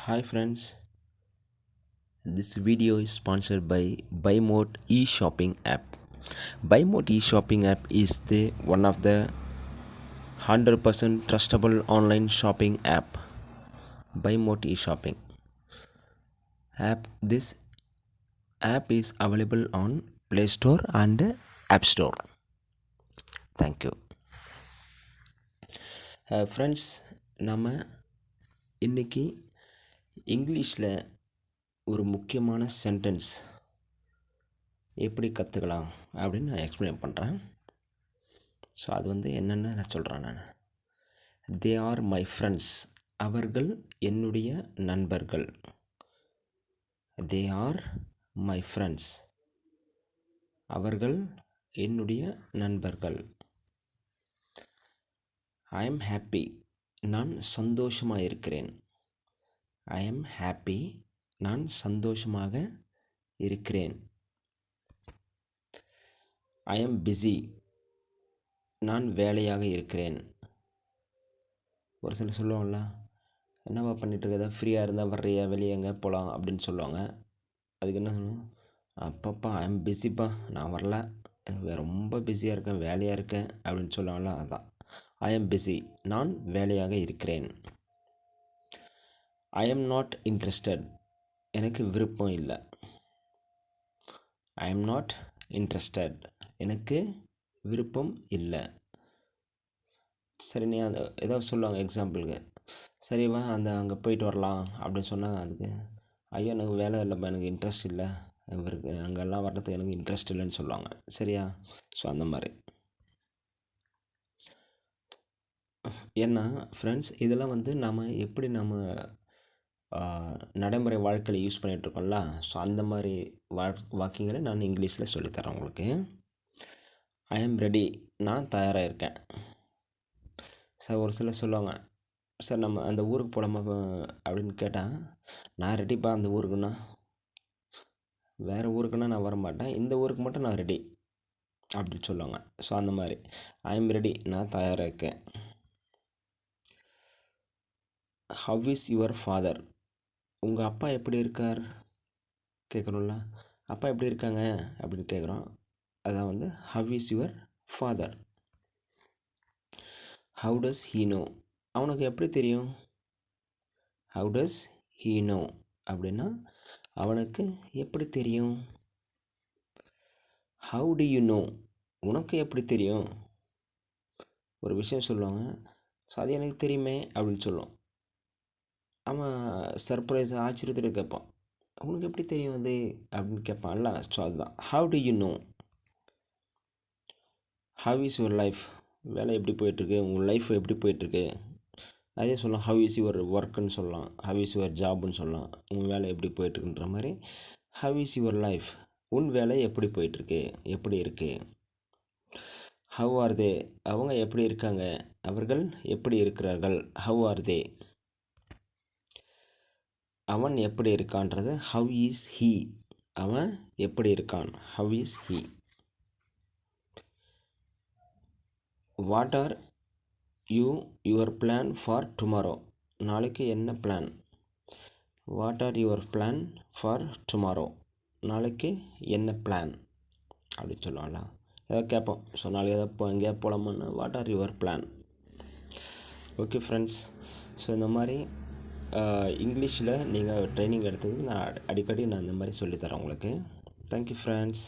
Hi friends, this video is sponsored by BuyMode e-shopping app. BuyMode e-shopping app is the one of the 100% trustable online shopping app. BuyMode e-shopping app. This app is available on Play Store and App Store. Thank you. Friends, நம்ம இன்னைக்கு இங்கிலீஷில் ஒரு முக்கியமான sentence எப்படி கற்றுக்கலாம் அப்படின்னு நான் explain பண்ணுறேன். ஸோ அது என்னென்னு நான் சொல்கிறேன். தே ஆர் மை ஃப்ரெண்ட்ஸ், அவர்கள் என்னுடைய நண்பர்கள். தே ஆர் மை ஃப்ரெண்ட்ஸ், அவர்கள் என்னுடைய நண்பர்கள். ஐ எம் ஹாப்பி, நான் சந்தோஷமாக இருக்கிறேன். ஐ எம் ஹாப்பி, நான் சந்தோஷமாக இருக்கிறேன். ஐ எம் பிஸி, நான் வேலையாக இருக்கிறேன். ஒரு சிலர் சொல்லுவாங்கள்ல, என்னவா பண்ணிகிட்ருக்க, ஃப்ரீயாக இருந்தால் வர்றியா, வெளியே எங்கே போகலாம் அப்படின்னு சொல்லுவாங்க. அதுக்கு என்ன சொல்லணும், அப்பப்பா ஐ எம் பிஸிப்பா, நான் வரல, ரொம்ப பிஸியாக இருக்கேன், வேலையாக இருக்கேன் அப்படின்னு சொல்லுவாங்களா, அதுதான் ஐ எம் பிஸி, நான் வேலையாக இருக்கிறேன். ஐ எம் நாட் இன்ட்ரெஸ்டட், எனக்கு விருப்பம் இல்லை. ஐ எம் நாட் இன்ட்ரெஸ்டட், எனக்கு விருப்பம் இல்லை. சரி, நீ அந்த ஏதாவது சொல்லுவாங்க எக்ஸாம்பிளுக்கு, சரி வா அங்கே போயிட்டு வரலாம் அப்படின்னு சொன்னாங்க. அதுக்கு ஐயோ எனக்கு வேலை இல்லைப்பா, எனக்கு இன்ட்ரெஸ்ட் இல்லை, இவருக்கு அங்கெல்லாம் வர்றதுக்கு எனக்கு இன்ட்ரெஸ்ட் இல்லைன்னு சொல்லுவாங்க. சரியா? ஸோ அந்த மாதிரி. ஏன்னா ஃப்ரெண்ட்ஸ், இதெல்லாம் நாம் எப்படி நடைமுறை வாழ்க்கையில் யூஸ் பண்ணிகிட்ருக்கோம்ல, ஸோ அந்த மாதிரி வாக்கியங்களை நான் இங்கிலீஷில் சொல்லித்தரேன் உங்களுக்கு. ஐ ஆம் ரெடி, நான் தயாராக இருக்கேன். சார் ஒரு சிலர் சொல்லுவாங்க, சார் நம்ம அந்த ஊருக்கு போகலாமா அப்படின்னு கேட்டால், நான் ரெடிப்பா அந்த ஊருக்குன்னா, வேறு ஊருக்குன்னா நான் வரமாட்டேன், இந்த ஊருக்கு மட்டும் நான் ரெடி அப்படின்னு சொல்லுவாங்க. ஸோ அந்த மாதிரி ஐ ஆம் ரெடி, நான் தயாராக இருக்கேன். ஹவ் இஸ் யுவர் ஃபாதர், உங்கள் அப்பா எப்படி இருக்கார் கேட்குறோம்ல, அப்பா எப்படி இருக்காங்க அப்படின்னு கேட்குறோம். அதான் have is your father. How does he no, அவனுக்கு எப்படி தெரியும். ஹவு டஸ் ஹீ நோ அப்படின்னா அவனுக்கு எப்படி தெரியும். ஹவு டு யூ நோ, உனக்கு எப்படி தெரியும். ஒரு விஷயம் சொல்லுவாங்க, ஸோ அது எனக்கு தெரியுமே அப்படின்னு சொல்லுவோம். அவன் சர்ப்ரைஸ் ஆச்சரியத்தில் கேட்பான், உனக்கு எப்படி தெரியும் அது அப்படின்னு கேட்பான்ல. ஸோ அதுதான் how do you know. How is your life, வேலை எப்படி போயிட்டுருக்கு, உங்கள் லைஃப் எப்படி போயிட்டுருக்கு. அதே சொல்லலாம், ஹவ் இஸ் யுவர் ஒர்க்குன்னு சொல்லலாம், ஹவ் இஸ் யுவர் ஜாப்னு சொல்லலாம். உங்கள் வேலை எப்படி போயிட்டுருக்குன்ற மாதிரி ஹவ் இஸ் யுவர் லைஃப், உன் வேலை எப்படி போயிட்டுருக்கு, எப்படி இருக்குது. ஹவ் ஆர் தே, அவங்க எப்படி இருக்காங்க, அவர்கள் எப்படி இருக்கிறார்கள். ஹவ் ஆர் தே. அவன் எப்படி இருக்கான்றது ஹவ் இஸ் ஹீ, அவன் எப்படி இருக்கான், how is he. What are your plan for tomorrow, நாளைக்கு என்ன plan. What are your plan for tomorrow, நாளைக்கு என்ன பிளான் அப்படி சொல்லுவாங்களா. ஏதாவது கேட்போம், ஸோ நாளைக்கு எதாவது எங்கேயா போகலாமான்னு what are your plan. Okay friends, so இந்த மாதிரி இங்கிலீஷில் நீங்கள் ட்ரைனிங் எடுத்தது நான் அடிக்கடி இந்த மாதிரி சொல்லித்தரேன் உங்களுக்கு. Thank you friends.